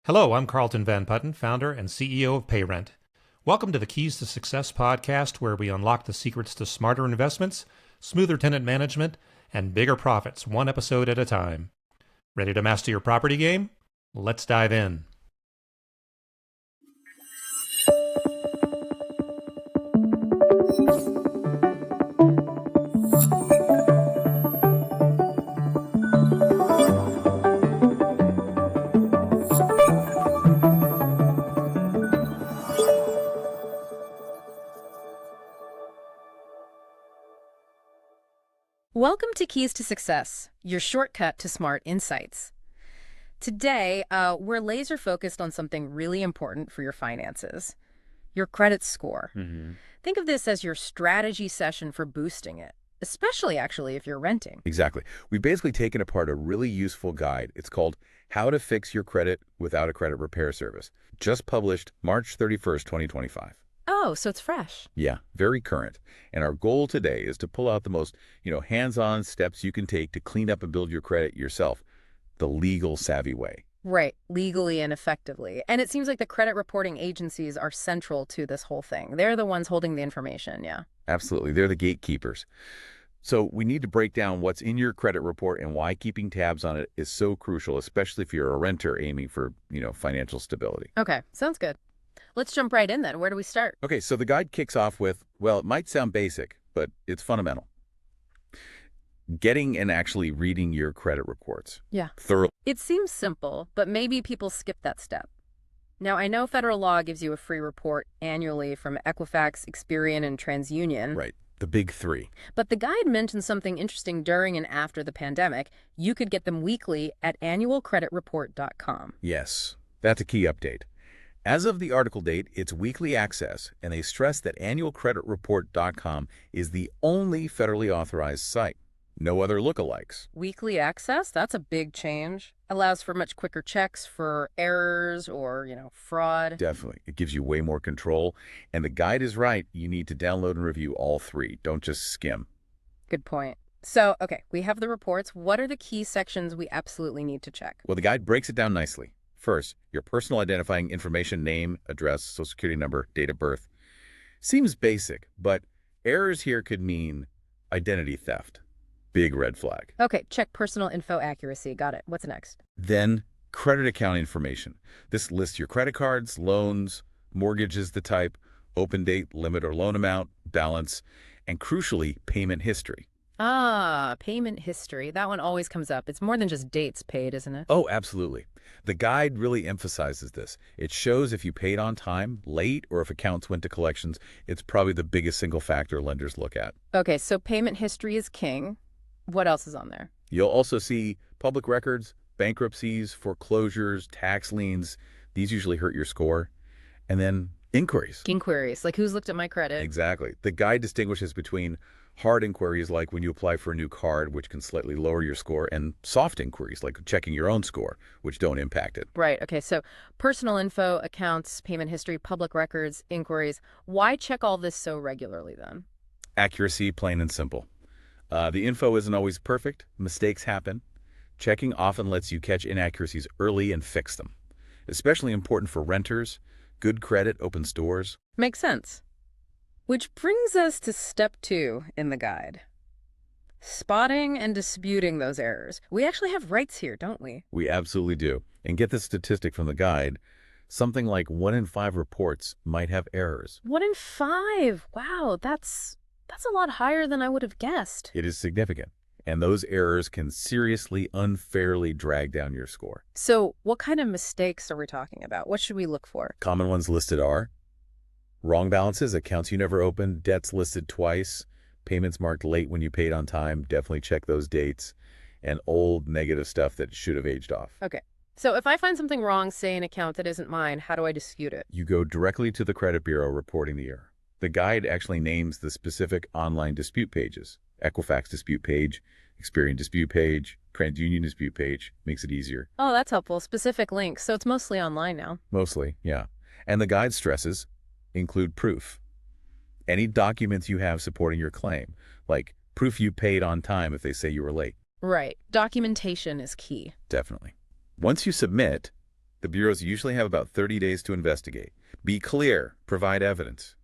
Hello, I'm Carlton Van Putten, founder and CEO of PayRent. Welcome to the Keys to Success podcast, where we unlock the secrets to smarter investments, smoother tenant management, and bigger profits, one episode at a time. Ready to master your property game? Let's dive in. Welcome to Keys to Success, your shortcut to smart insights. Today, we're laser focused on something really important for your finances, your credit score. Think of this as your strategy session for boosting it, especially actually if you're renting. Exactly. We've basically taken apart a really useful guide. It's called How to Fix Your Credit Without a Credit Repair Service, just published March 31st, 2025. Oh, so it's fresh. Yeah, very current. And our goal today is to pull out the most, hands-on steps you can take to clean up and build your credit yourself, the legal savvy way. Right, legally and effectively. And it seems like the credit reporting agencies are central to this whole thing. They're the ones holding the information, yeah. Absolutely. They're the gatekeepers. So we need to break down what's in your credit report and why keeping tabs on it is so crucial, especially if you're a renter aiming for, financial stability. Okay, sounds good. Let's jump right in then. Where do we start? Okay, so the guide kicks off with, well, it might sound basic, but it's fundamental. Getting and actually reading your credit reports. Yeah. Thoroughly. It seems simple, but maybe people skip that step. Now, I know federal law gives you a free report annually from Equifax, Experian, and TransUnion. Right, the big three. But the guide mentioned something interesting during and after the pandemic. You could get them weekly at annualcreditreport.com. Yes, that's a key update. As of the article date, it's weekly access, and they stress that annualcreditreport.com is the only federally authorized site. No other lookalikes. Weekly access? That's a big change. Allows for much quicker checks for errors or, fraud. Definitely. It gives you way more control. And the guide is right. You need to download and review all three. Don't just skim. Good point. So, okay, we have the reports. What are the key sections we absolutely need to check? Well, the guide breaks it down nicely. First, your personal identifying information, name, address, social security number, date of birth. Seems basic, but errors here could mean identity theft. Big red flag. Okay, check personal info accuracy. Got it. What's next? Then credit account information. This lists your credit cards, loans, mortgages, the type, open date, limit or loan amount, balance, and crucially, payment history. Ah, payment history. That one always comes up. It's more than just dates paid, isn't it? Oh, absolutely. The guide really emphasizes this. It shows if you paid on time, late, or if accounts went to collections. It's probably the biggest single factor lenders look at. Okay, so payment history is king. What else is on there? You'll also see public records, bankruptcies, foreclosures, tax liens. These usually hurt your score. And then inquiries. Inquiries, like who's looked at my credit? Exactly. The guide distinguishes between hard inquiries like when you apply for a new card, which can slightly lower your score, and soft inquiries like checking your own score, which don't impact it. Right. Okay. So personal info, accounts, payment history, public records, inquiries. Why check all this so regularly then? Accuracy, plain and simple. The info isn't always perfect. Mistakes happen. Checking often lets you catch inaccuracies early and fix them. Especially important for renters. Good credit opens doors. Makes sense. Which brings us to step 2 in the guide. Spotting and disputing those errors. We actually have rights here, don't we? We absolutely do. And get the statistic from the guide. Something like 1 in 5 reports might have errors. 1 in 5. Wow, that's a lot higher than I would have guessed. It is significant. And those errors can seriously, unfairly drag down your score. So what kind of mistakes are we talking about? What should we look for? Common ones listed are wrong balances, accounts you never opened, debts listed twice, payments marked late when you paid on time. Definitely check those dates. And old negative stuff that should have aged off. Okay. So if I find something wrong, say an account that isn't mine, how do I dispute it? You go directly to the credit bureau reporting the error. The guide actually names the specific online dispute pages. Equifax dispute page, Experian dispute page, TransUnion dispute page. Makes it easier. Oh, that's helpful. Specific links. So it's mostly online now. Mostly, yeah. And the guide stresses include proof. Any documents you have supporting your claim, like proof you paid on time if they say you were late. Right. Documentation is key. Definitely. Once you submit, The bureaus usually have about 30 days to investigate. Be clear. Provide evidence.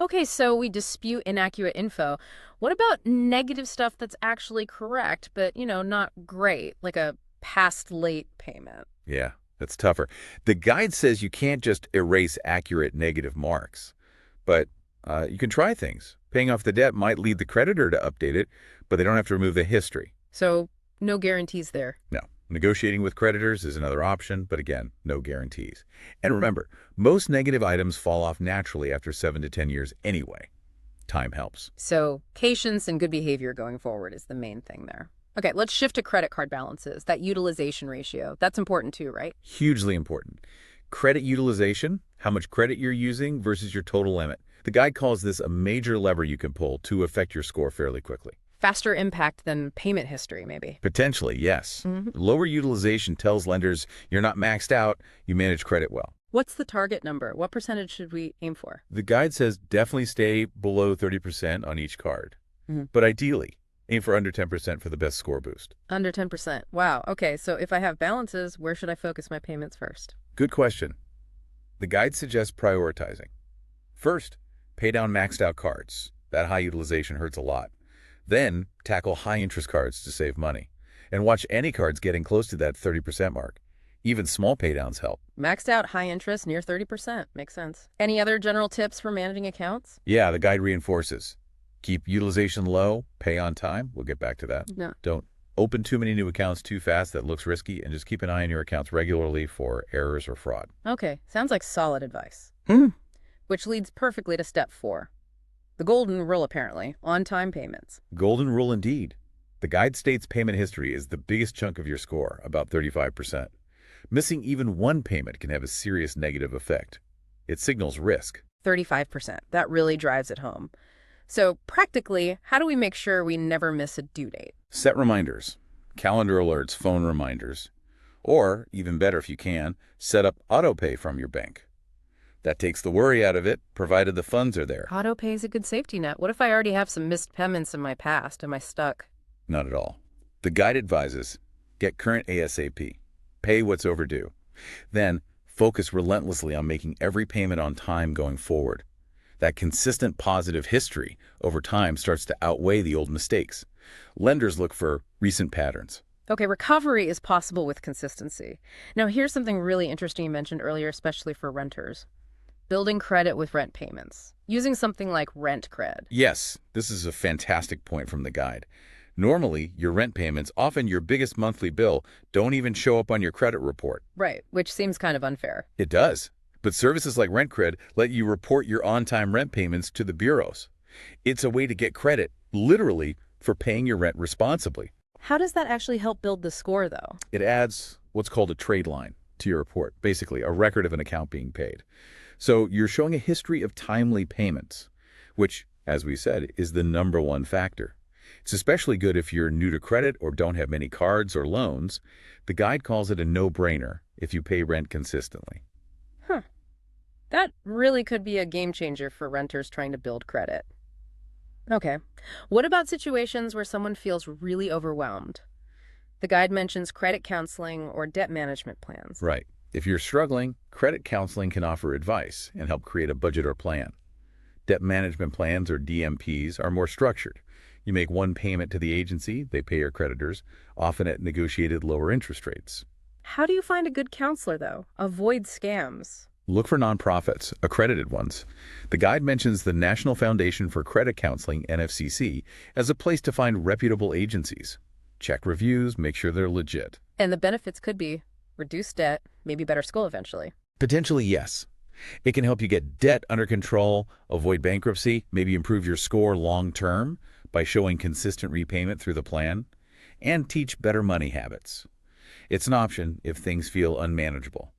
Okay, so we dispute inaccurate info. What about negative stuff that's actually correct, but, not great, like a past late payment? Yeah, that's tougher. The guide says you can't just erase accurate negative marks, but you can try things. Paying off the debt might lead the creditor to update it, but they don't have to remove the history. So no guarantees there. No. Negotiating with creditors is another option, but again, no guarantees. And remember, most negative items fall off naturally after 7 to 10 years anyway. Time helps. So patience and good behavior going forward is the main thing there. Okay, let's shift to credit card balances, that utilization ratio. That's important too, right? Hugely important. Credit utilization, how much credit you're using versus your total limit. The guide calls this a major lever you can pull to affect your score fairly quickly. Faster impact than payment history, maybe. Potentially, yes. Lower utilization tells lenders you're not maxed out, you manage credit well. What's the target number? What percentage should we aim for? The guide says definitely stay below 30% on each card. But ideally, aim for under 10% for the best score boost. Under 10%. Wow. Okay, so if I have balances, where should I focus my payments first? Good question. The guide suggests prioritizing. First, pay down maxed out cards. That high utilization hurts a lot. Then, tackle high-interest cards to save money. And watch any cards getting close to that 30% mark. Even small paydowns help. Maxed out high interest near 30%. Makes sense. Any other general tips for managing accounts? Yeah, the guide reinforces. Keep utilization low, pay on time. We'll get back to that. No. Don't open too many new accounts too fast that looks risky, and just keep an eye on your accounts regularly for errors or fraud. Okay, sounds like solid advice. Which leads perfectly to step 4. The golden rule, apparently, on-time payments. Golden rule indeed. The guide states payment history is the biggest chunk of your score, about 35%. Missing even one payment can have a serious negative effect. It signals risk. 35%. That really drives it home. So practically, how do we make sure we never miss a due date? Set reminders, calendar alerts, phone reminders, or, even better if you can, set up autopay from your bank. That takes the worry out of it, provided the funds are there. Autopay is a good safety net. What if I already have some missed payments in my past? Am I stuck? Not at all. The guide advises, get current ASAP. Pay what's overdue. Then, focus relentlessly on making every payment on time going forward. That consistent positive history over time starts to outweigh the old mistakes. Lenders look for recent patterns. Okay, recovery is possible with consistency. Now, here's something really interesting you mentioned earlier, especially for renters. Building credit with rent payments, using something like RentCred. Yes, this is a fantastic point from the guide. Normally, your rent payments, often your biggest monthly bill, don't even show up on your credit report. Right, which seems kind of unfair. It does. But services like RentCred let you report your on-time rent payments to the bureaus. It's a way to get credit, literally, for paying your rent responsibly. How does that actually help build the score, though? It adds what's called a trade line to your report, basically a record of an account being paid. So you're showing a history of timely payments, which, as we said, is the #1 factor. It's especially good if you're new to credit or don't have many cards or loans. The guide calls it a no-brainer if you pay rent consistently. That really could be a game changer for renters trying to build credit. Okay. What about situations where someone feels really overwhelmed? The guide mentions credit counseling or debt management plans. Right. If you're struggling, credit counseling can offer advice and help create a budget or plan. Debt management plans, or DMPs, are more structured. You make one payment to the agency, they pay your creditors, often at negotiated lower interest rates. How do you find a good counselor, though? Avoid scams. Look for nonprofits, accredited ones. The guide mentions the National Foundation for Credit Counseling, NFCC, as a place to find reputable agencies. Check reviews, make sure they're legit. And the benefits could be reduced debt, maybe better school eventually. Potentially, yes. It can help you get debt under control, avoid bankruptcy, maybe improve your score long-term by showing consistent repayment through the plan, and teach better money habits. It's an option if things feel unmanageable.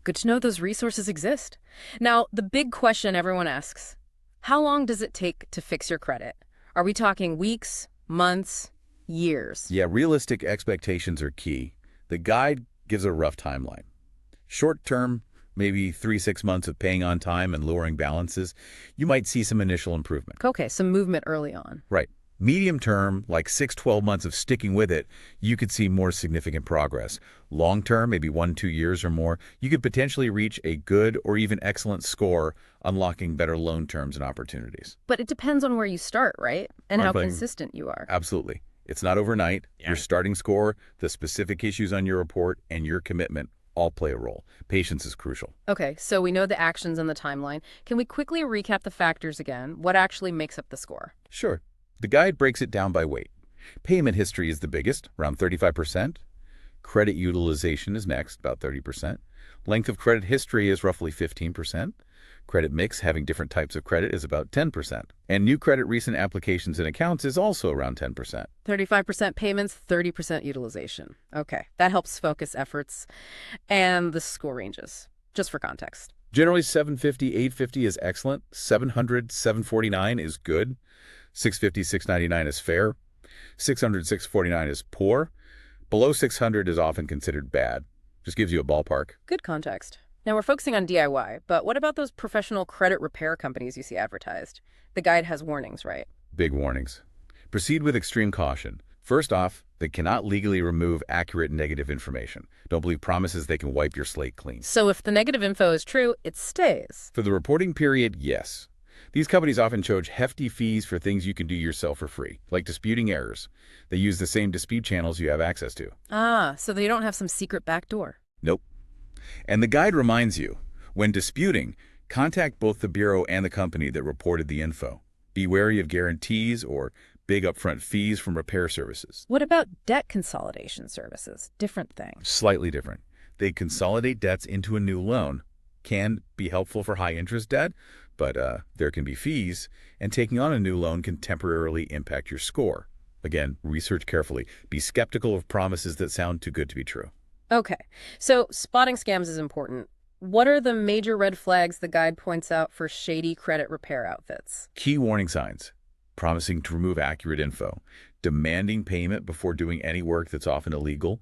Good to know those resources exist. Now, the big question everyone asks, how long does it take to fix your credit? Are we talking weeks, months, years? Yeah, realistic expectations are key. The guide gives a rough timeline. Short term, maybe 3-6 months of paying on time and lowering balances, you might see some initial improvement. Okay, some movement early on. Right. Medium term, like 6-12 months of sticking with it, you could see more significant progress. Long term, maybe 1-2 years or more, you could potentially reach a good or even excellent score, unlocking better loan terms and opportunities. But it depends on where you start, right? And how Sparkling. consistent you are. Absolutely. It's not overnight. Your starting score, the specific issues on your report, and your commitment all play a role. Patience is crucial. Okay, so we know the actions and the timeline. Can we quickly recap the factors again? What actually makes up the score? Sure. The guide breaks it down by weight. Payment history is the biggest, around 35%. Credit utilization is next, about 30%. Length of credit history is roughly 15%. Credit mix, having different types of credit, is about 10%. And new credit recent applications and accounts is also around 10%. 35% payments, 30% utilization. Okay, that helps focus efforts. And the score ranges, just for context. Generally, 750, 850 is excellent. 700, 749 is good. 650, 699 is fair. 600, 649 is poor. Below 600 is often considered bad. Just gives you a ballpark. Good context. Now we're focusing on DIY, but what about those professional credit repair companies you see advertised? The guide has warnings, right? Big warnings. Proceed with extreme caution. First off, they cannot legally remove accurate negative information. Don't believe promises they can wipe your slate clean. So if the negative info is true, it stays. For the reporting period, yes. These companies often charge hefty fees for things you can do yourself for free, like disputing errors. They use the same dispute channels you have access to. Ah, so they don't have some secret back door. Nope. And the guide reminds you, when disputing, contact both the bureau and the company that reported the info. Be wary of guarantees or big upfront fees from repair services. What about debt consolidation services? Different thing. Slightly different. They consolidate debts into a new loan. Can be helpful for high-interest debt, but there can be fees, and taking on a new loan can temporarily impact your score. Again, research carefully. Be skeptical of promises that sound too good to be true. Okay, so spotting scams is important. What are the major red flags the guide points out for shady credit repair outfits? Key warning signs: promising to remove accurate info, demanding payment before doing any work that's often illegal,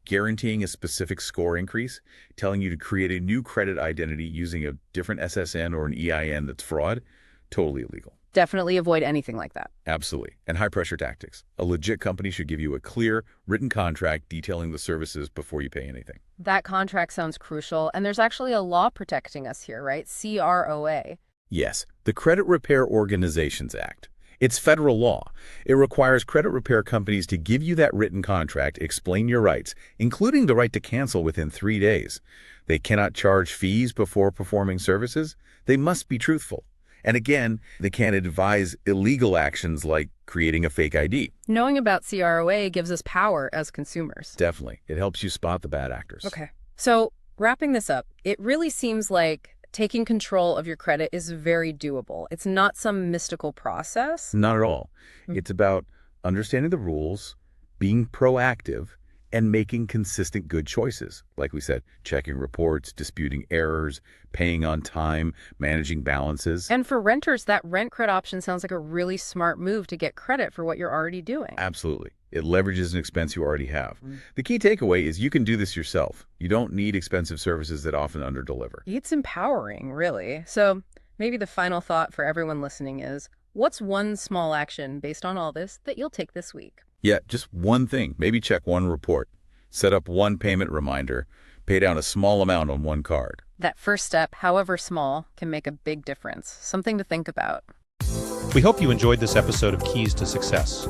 guaranteeing a specific score increase, telling you to create a new credit identity using a different SSN or an EIN that's fraud, totally illegal. Definitely avoid anything like that. Absolutely. And high-pressure tactics. A legit company should give you a clear, written contract detailing the services before you pay anything. That contract sounds crucial, and there's actually a law protecting us here, right? CROA. Yes, the Credit Repair Organizations Act. It's federal law. It requires credit repair companies to give you that written contract, explain your rights, including the right to cancel within 3 days. They cannot charge fees before performing services. They must be truthful. And again, they can't advise illegal actions like creating a fake ID. Knowing about CROA gives us power as consumers. Definitely. It helps you spot the bad actors. Okay. So wrapping this up, it really seems like taking control of your credit is very doable. It's not some mystical process. Not at all. It's about understanding the rules, being proactive, and making consistent good choices. Like we said, checking reports, disputing errors, paying on time, managing balances. And for renters, that rent credit option sounds like a really smart move to get credit for what you're already doing. Absolutely. It leverages an expense you already have. The key takeaway is you can do this yourself. You don't need expensive services that often underdeliver. It's empowering, really. So maybe the final thought for everyone listening is, what's one small action based on all this that you'll take this week? Yeah, just one thing. Maybe check one report. Set up one payment reminder. Pay down a small amount on one card. That first step, however small, can make a big difference. Something to think about. We hope you enjoyed this episode of Keys to Success.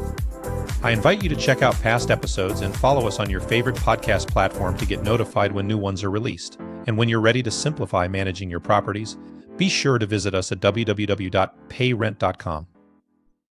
I invite you to check out past episodes and follow us on your favorite podcast platform to get notified when new ones are released. And when you're ready to simplify managing your properties, be sure to visit us at www.payrent.com.